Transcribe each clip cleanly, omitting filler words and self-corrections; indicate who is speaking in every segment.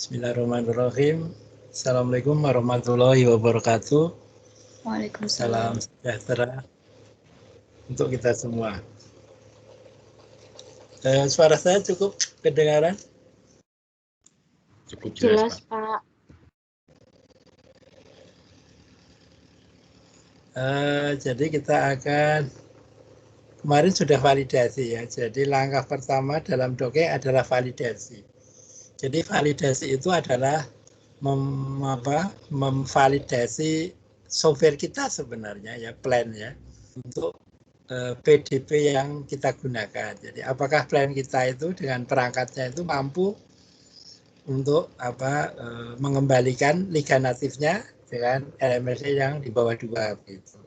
Speaker 1: Bismillahirrahmanirrahim. Assalamualaikum warahmatullahi wabarakatuh.
Speaker 2: Waalaikumsalam.
Speaker 1: Salam sejahtera untuk kita semua. Suara saya cukup kedengaran?
Speaker 3: Cukup
Speaker 2: Jelas, Pak.
Speaker 1: Jadi kita akan kemarin sudah validasi ya. Jadi langkah pertama dalam dongeng adalah validasi. Jadi validasi itu adalah memvalidasi software kita sebenarnya ya, plan ya, untuk PDP yang kita gunakan. Jadi apakah plan kita itu dengan perangkatnya itu mampu untuk mengembalikan liga natifnya dengan LMSA yang di bawah 2 gitu.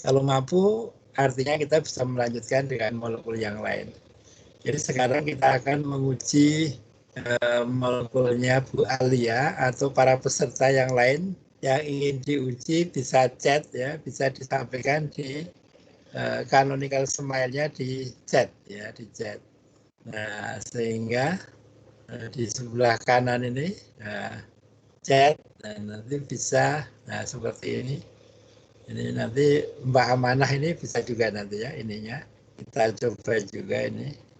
Speaker 1: Kalau mampu, artinya kita bisa melanjutkan dengan molekul yang lain. Jadi sekarang kita akan menguji molekulnya Bu Alia atau para peserta yang lain yang ingin diuji bisa chat ya, bisa disampaikan di canonical smile-nya di chat ya, di chat. Nah, sehingga di sebelah kanan ini chat, dan nanti bisa seperti ini. Ini nanti Mbak Amanah ini bisa juga nanti ya ininya. Kita coba juga ini.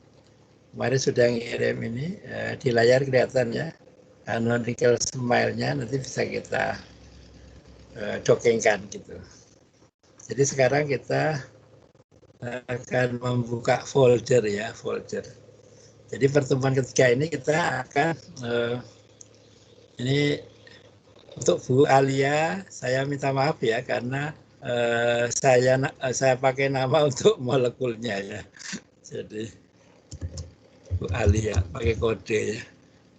Speaker 1: Kemarin sudah ngirim ini, di layar kelihatan ya, canonical smile-nya nanti bisa kita dongengkan gitu. Jadi sekarang kita akan membuka folder ya, folder. Jadi pertemuan ketiga ini kita akan, ini untuk Bu Alia, saya minta maaf ya karena saya pakai nama untuk molekulnya ya. Jadi Bu Alia pakai kode ya,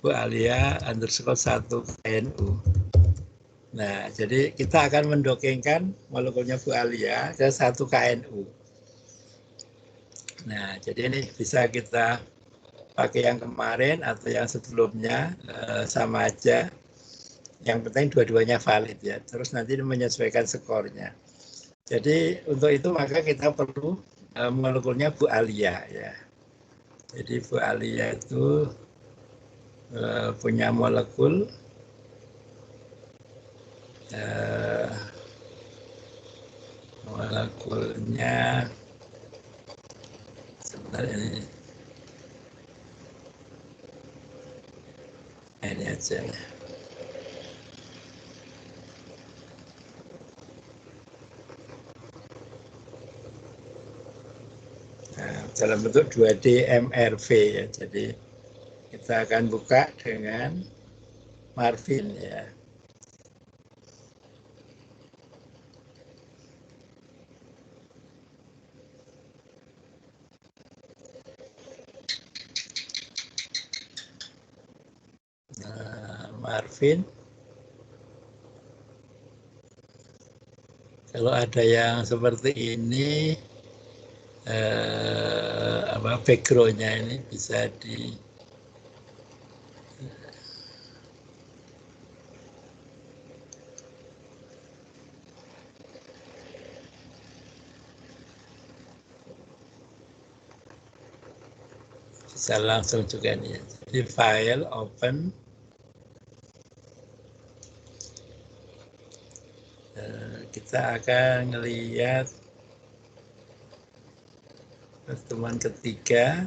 Speaker 1: Bu Alia _1 KNU. Nah, jadi kita akan mendongengkan molekulnya Bu Alia ke 1 KNU. Nah, jadi ini bisa kita pakai yang kemarin atau yang sebelumnya, sama aja. Yang penting dua-duanya valid ya. Terus nanti menyesuaikan skornya. Jadi untuk itu maka kita perlu molekulnya Bu Alia ya. Jadi Bu Alia itu punya molekul molekulnya sebentar ini aja ya. Dalam bentuk 2D MRV ya. Jadi kita akan buka dengan Marvin ya. Marvin. Kalau ada yang seperti ini, background-nya ini bisa di bisa langsung juga nih. Jadi file open, kita akan melihat pertemuan ketiga.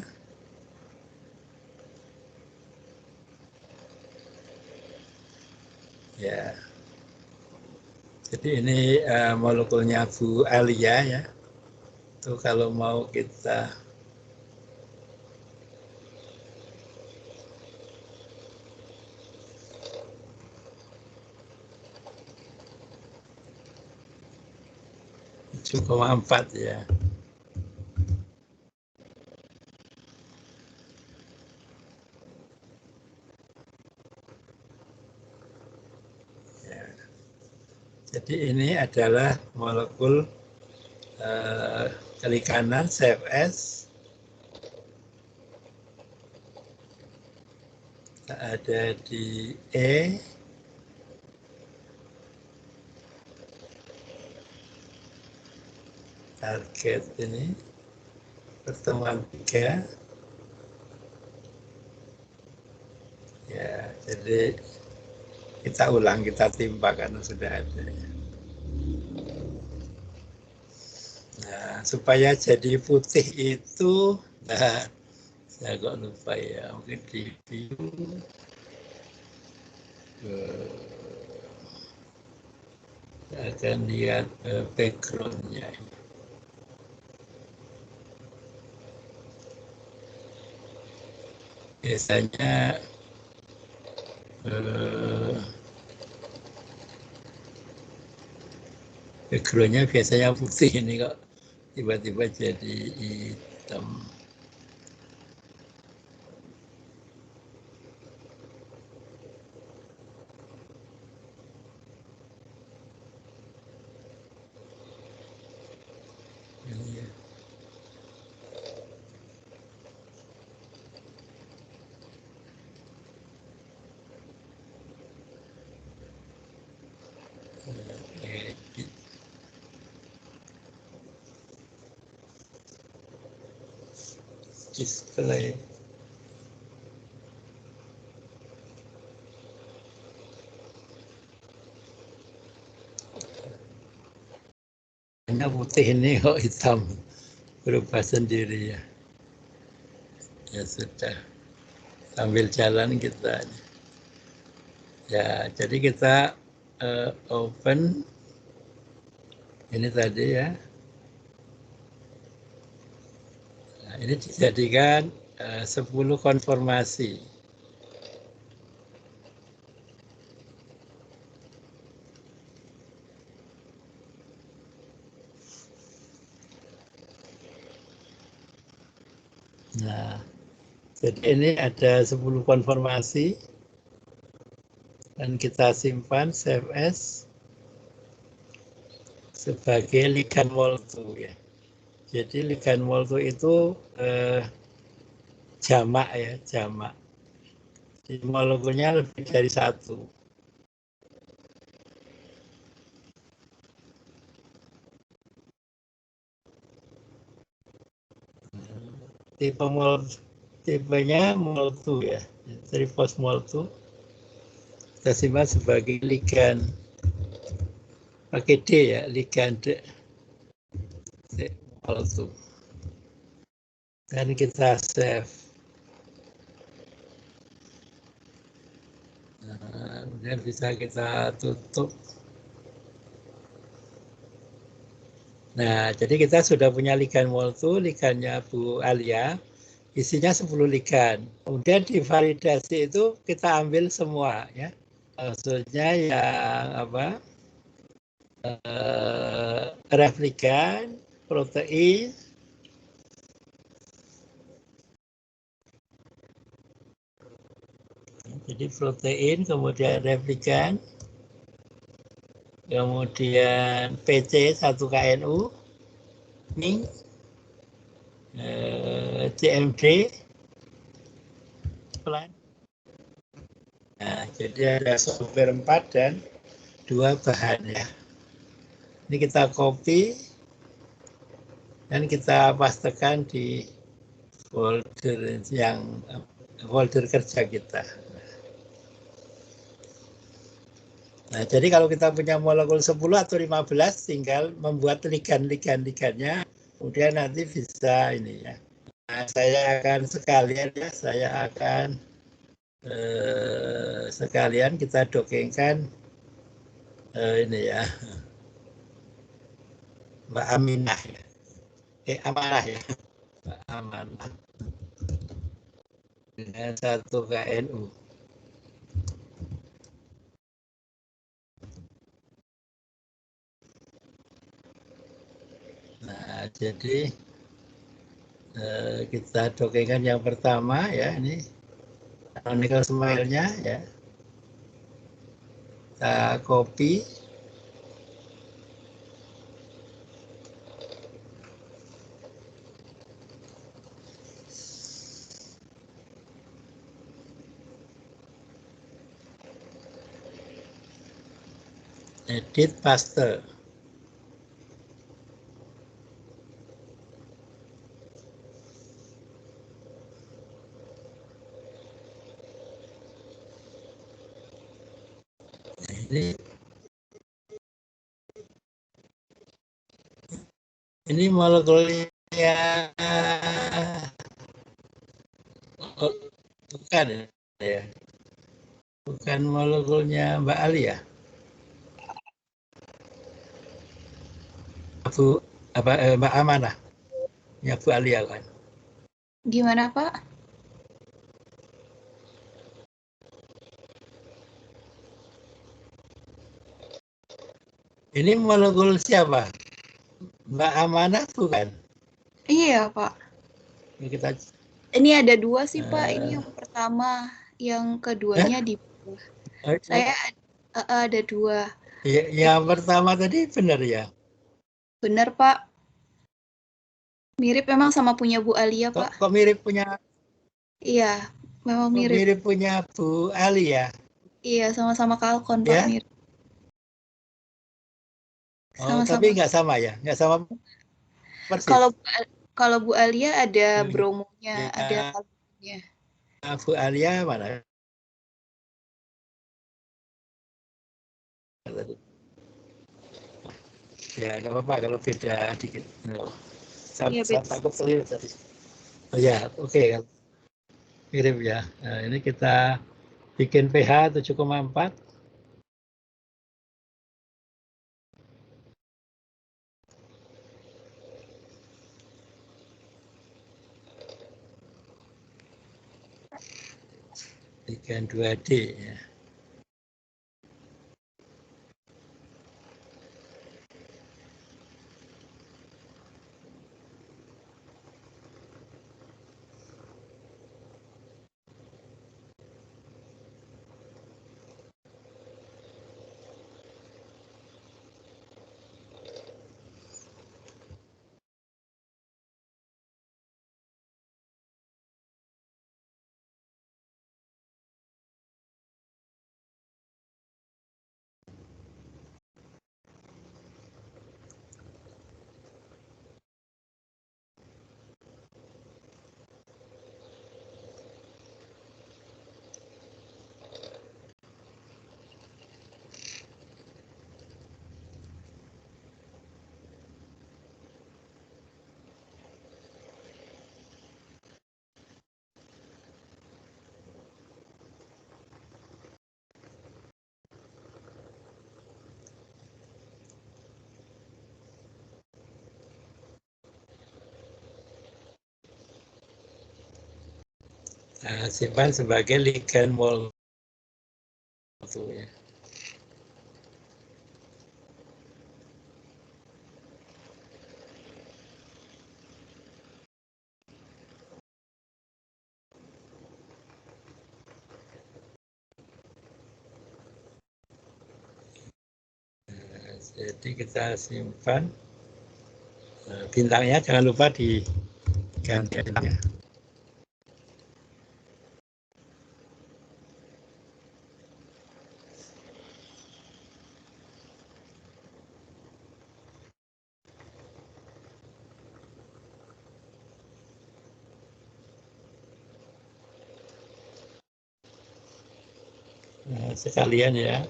Speaker 1: Ya. Jadi ini molekulnya Bu Alia ya. Itu kalau mau kita cuma 4 ya. Jadi ini adalah molekul klik kanan save as, ada di E, target ini pertemuan 3 Ya, jadi kita ulang, kita timpa karena sudah ada. Nah, supaya jadi putih itu, nah, saya kok lupa ya, mungkin di view. Saya akan lihat background-nya. Biasanya background-nya biasanya putih, ini kok tiba-tiba jadi hitam. Ini ya. Display. Hanya putih ini kok hitam, berubah sendiri ya. Ya sudah, sambil jalan kita. Ya, jadi kita open ini tadi ya. Nah, ini dijadikan 10 konformasi. Nah, jadi ini ada 10 konformasi dan kita simpan save as sebagai ligand Wall2 ya. Jadi ligand Wall2 itu jamak ya, jamak. Di molekulnya lebih dari satu. Tipenya Mol2 ya, tripos Mol2 kita simpan sebagai ligand pakai D ya, ligand Mol2 dan kita save. Nah, kemudian bisa kita tutup. Nah, jadi kita sudah punya ligand Mol2, ligandnya Bu Alia, isinya 10 ligand. Kemudian divalidasi itu kita ambil semua ya. Maksudnya yang apa? Replikan, protein, jadi protein, kemudian replikan, kemudian PC 1KNU, MING, CMD, plan. Nah, jadi ada sumber 4 dan 2 bahan ya. Ini kita copy dan kita pastekan di folder kerja kita. Nah, jadi kalau kita punya molekul 10 atau 15, tinggal membuat ligand-ligandnya, kemudian nanti bisa ini ya. Nah, saya akan sekalian ya, sekalian kita dongengkan ini ya, Mbak Aminah ya. Amanah ya, Mbak Amanah dengan 1 KNU. Nah, jadi kita dongengkan yang pertama ya, ini canonical smile-nya ya. Kita copy. Edit paste. ini molekulnya bukan ya, bukan molekulnya Mbak Ali ya, Mbak Amanah, ya Bu Ali ya kan?
Speaker 2: Gimana Pak?
Speaker 1: Ini molekul siapa? Mbak Amanah bukan?
Speaker 2: Iya Pak.
Speaker 1: Ini
Speaker 2: ada 2 sih Pak. Ini yang pertama, yang keduanya di bawah. Saya ada 2.
Speaker 1: Yang pertama tadi benar ya?
Speaker 2: Benar Pak. Mirip memang sama punya Bu Alia Pak.
Speaker 1: Kok mirip punya?
Speaker 2: Iya, memang mirip.
Speaker 1: Mirip punya Bu Ali ya?
Speaker 2: Iya, sama-sama kalkon Pak,
Speaker 1: ya?
Speaker 2: mirip.
Speaker 1: Oh, tapi nggak sama ya? Nggak sama persis?
Speaker 2: Kalau Bu Alia ada bromonya, ada kalkonnya.
Speaker 1: Bu Alia mana? Ya, nggak apa-apa kalau beda dikit. Saya takut keliru tadi. Oh ya, oke. Mirip ya. Nah, ini kita bikin pH 7,4. Bikin 2D ya. Nah, simpan sebagai ligand mol. Ya. Jadi kita simpan bintangnya, jangan lupa diganti bintangnya. Nah, sekalian ya,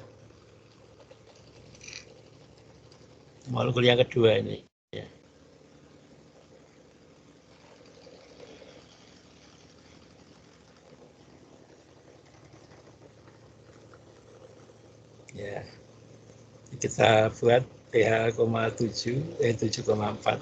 Speaker 1: molekul yang kedua ini. Ya. Ya, kita buat pH 7,4.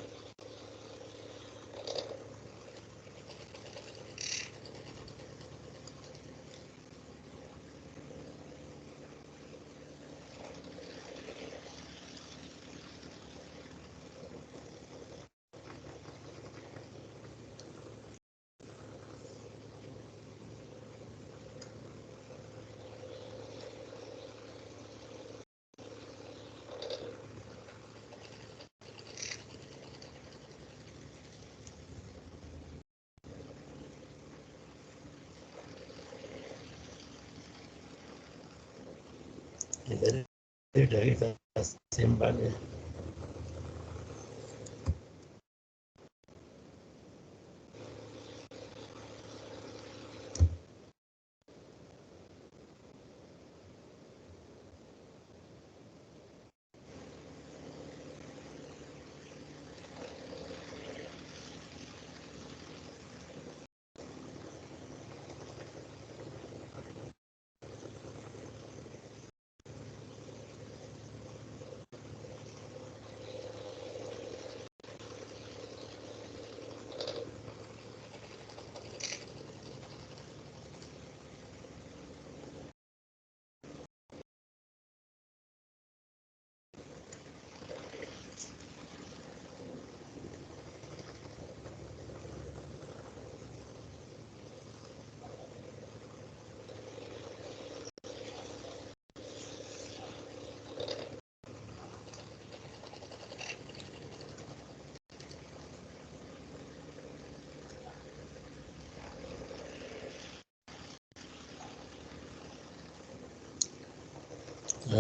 Speaker 1: Jadi sudah kita simpan ya.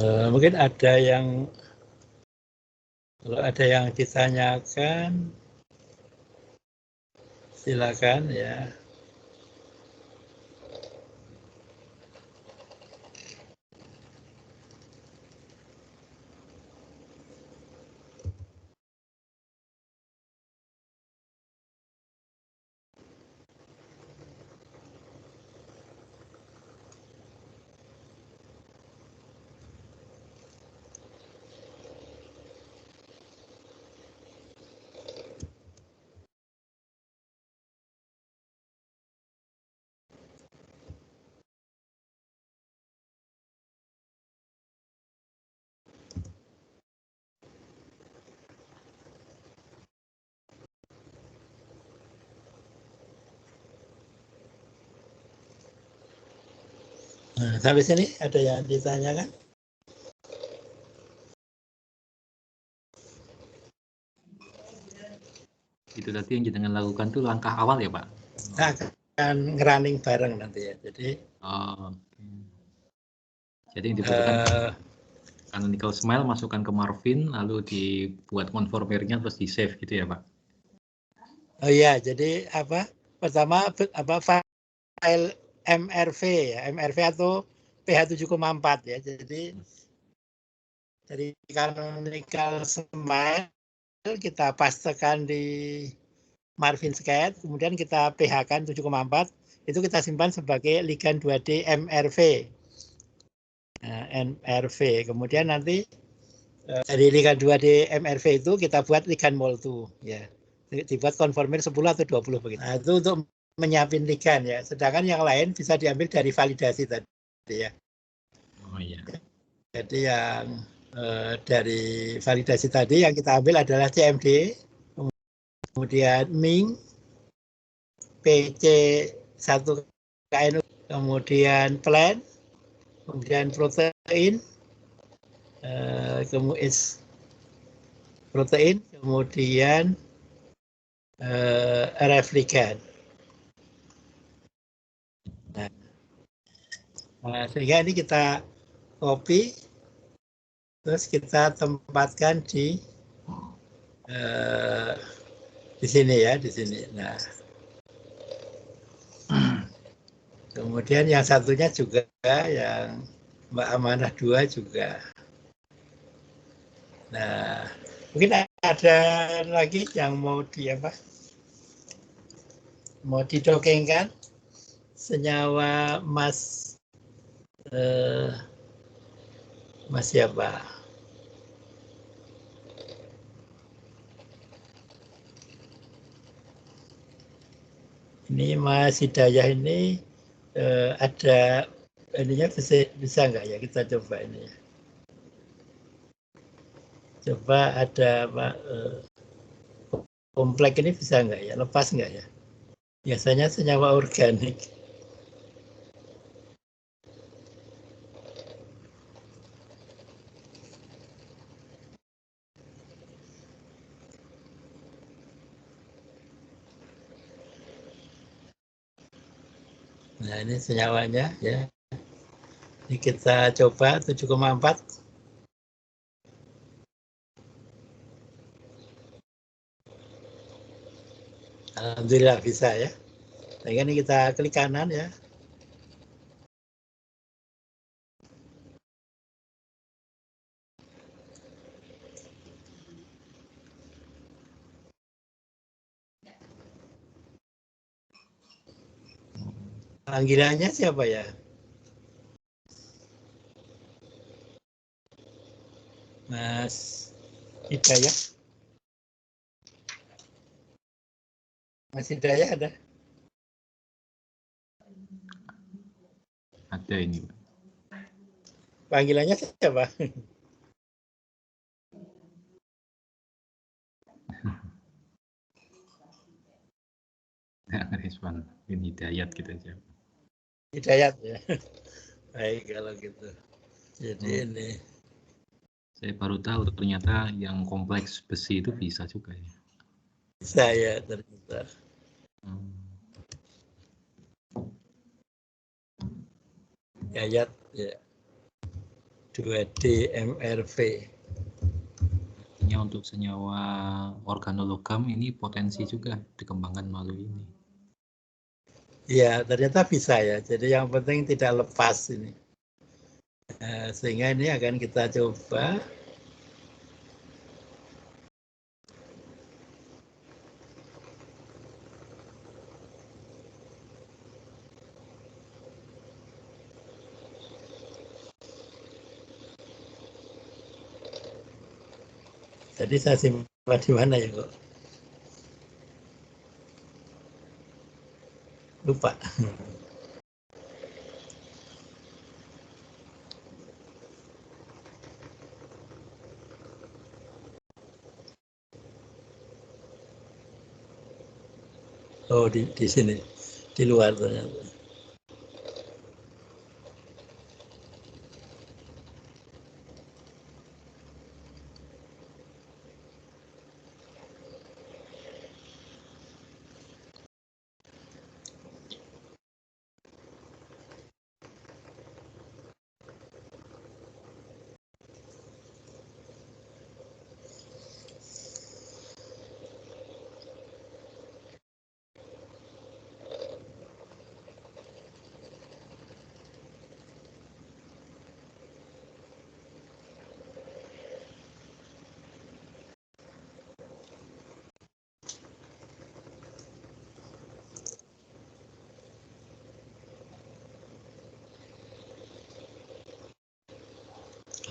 Speaker 1: Mungkin ada yang, kalau ada yang ditanyakan, silakan ya. Nah, sampai sini ada yang ditanyakan?
Speaker 3: Itu tadi yang kita lakukan tuh langkah awal ya Pak?
Speaker 1: Akan ngerunning bareng nanti ya. Jadi,
Speaker 3: jadi yang dibutuhkan canonical smile masukkan ke Marvin, lalu dibuat konformernya terus di save gitu ya Pak?
Speaker 1: oh iya, jadi apa? Pertama file MRV ya, MRV atau PH7,4 ya. Jadi dari canonical smile kita pastekan di Marvin Sketch, kemudian kita PH-kan 7,4, itu kita simpan sebagai ligan 2D MRV. Nah, MRV. Kemudian nanti dari ligan 2D MRV itu kita buat ligan MOL2 ya. Dibuat konformir 10 atau 20 begitu. Nah, itu untuk menyiapin ligan ya. Sedangkan yang lain bisa diambil dari validasi tadi ya.
Speaker 3: Oh iya.
Speaker 1: Jadi yang dari validasi tadi yang kita ambil adalah CMD, kemudian Ming, PC1KNU, kemudian plan, kemudian protein, kemudian replikan. Nah, sehingga ini kita copy, terus kita tempatkan di sini ya, di sini. Nah, kemudian yang satunya juga yang Mbak Amanah 2 juga. Nah, mungkin ada lagi yang mau mau didongengkan senyawa Mas siapa? Ini Mas Hidayah ini ada ininya bisa nggak ya, kita coba ini ya. Coba ada Pak komplek ini bisa nggak ya, lepas nggak ya? Biasanya senyawa organik. Nah, ini senyawanya ya. Ini kita coba 7,4. Alhamdulillah bisa ya. Nah, ini kita klik kanan ya. Panggilannya siapa ya? Mas Hidayah. Mas Hidayah ada?
Speaker 3: Ada ini Pak.
Speaker 1: Panggilannya siapa?
Speaker 3: Nggak respon, ini Hidayat gitu aja.
Speaker 1: Hidayat ya. Baik kalau gitu. Jadi ini.
Speaker 3: Saya baru tahu ternyata yang kompleks besi itu bisa juga ya.
Speaker 1: Bisa ya ternyata. Hidayat ya. 2D MRV.
Speaker 3: Artinya untuk senyawa organologam ini potensi juga dikembangkan melalui ini.
Speaker 1: Ya, ternyata bisa ya. Jadi yang penting tidak lepas ini. Sehingga ini akan kita coba. Tadi saya simpan di mana ya kok? Lupa. Oh, di sini, di luar ternyata.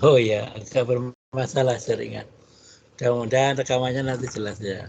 Speaker 1: Oh ya, agak bermasalah jaringan. Mudah-mudahan rekamannya nanti jelas ya.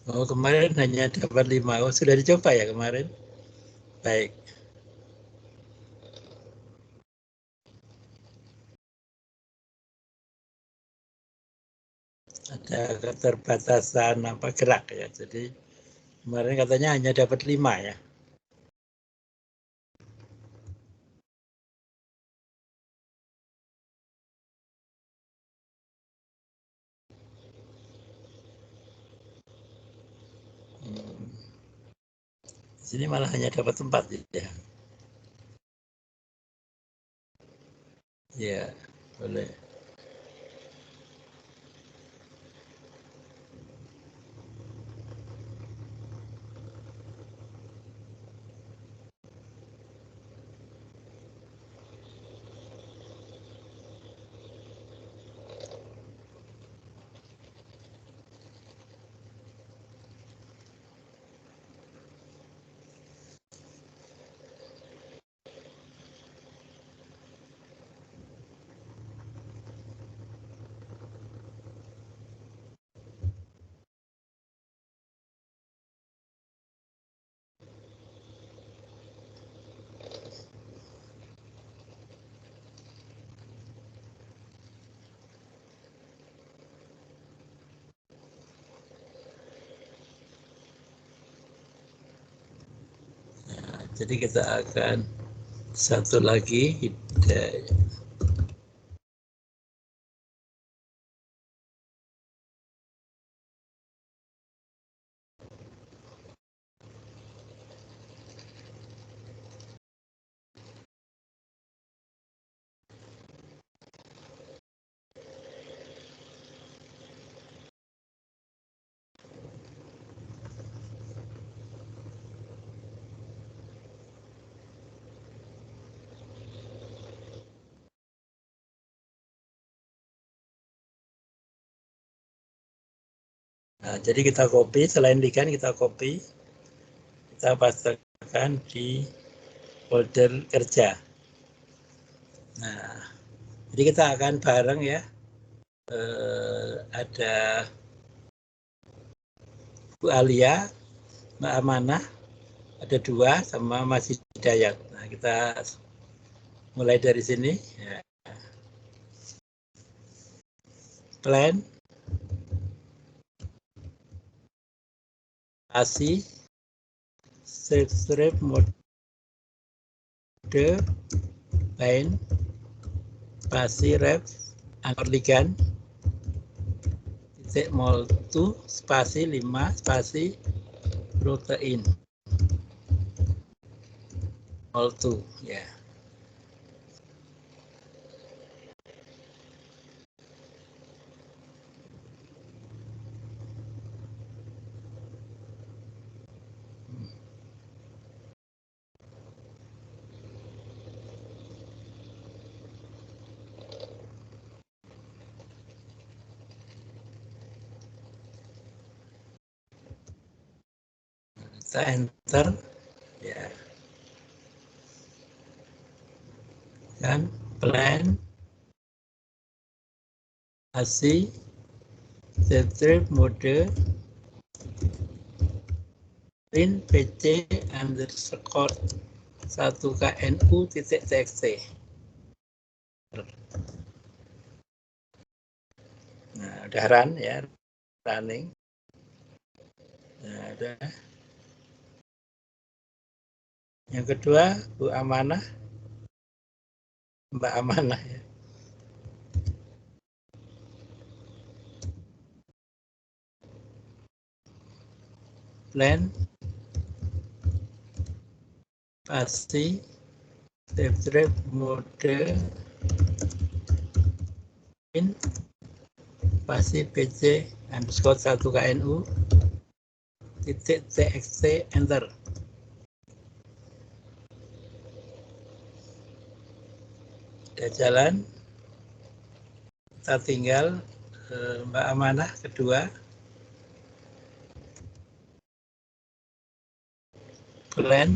Speaker 1: Oh, kemarin hanya dapat 5. Oh, sudah dicoba ya kemarin? Baik. Ada keterbatasan apa gerak ya. Jadi kemarin katanya hanya dapat 5 ya. Di sini malah hanya dapat 4 ya. Ya, boleh. Jadi kita akan satu lagi hidayah. Nah, jadi kita copy, selain ligan kita copy, kita pastekan di folder kerja. Nah, jadi kita akan bareng ya. Ada Bu Alia, Mbak Amanah, ada 2 sama Mas Hidayat. Nah, kita mulai dari sini. Ya. Plan, spasi, strip mode, line, spasi ref, angkor ligan, titik mol2, spasi 5, spasi protein. Mol2, ya. Kita enter, ya. Dan plan, spasi, strip mode, print pc underscore 1knu.txt. Nah, udah run ya, running. Nah, udah. Yang kedua, Bu Amanah, Mbak Amanah ya. Plan, spasi, strip mode, in, spasi pc underscore 1knu.txt, enter. Udah jalan. Kita tinggal Mbak Amanah kedua. Plan,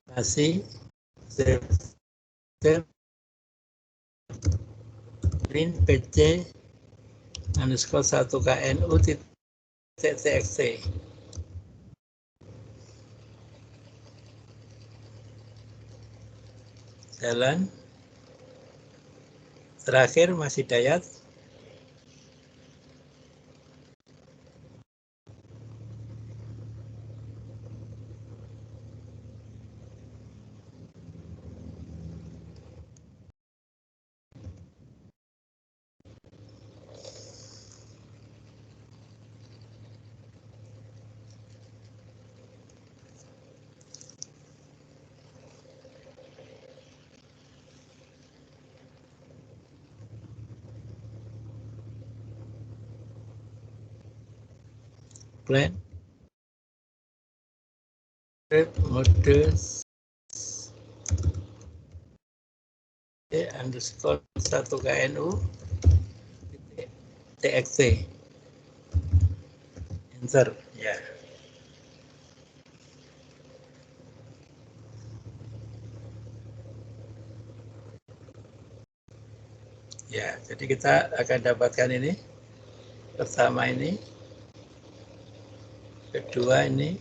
Speaker 1: spasi, strip print pc underscore 1knu.txt. Jalan. Terakhir Mas Hidayat. Plan, mode underscore 1knu.txt, enter ya. Ya, jadi kita akan dapatkan ini. Pertama ini, kedua ini,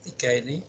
Speaker 1: ketiga ini,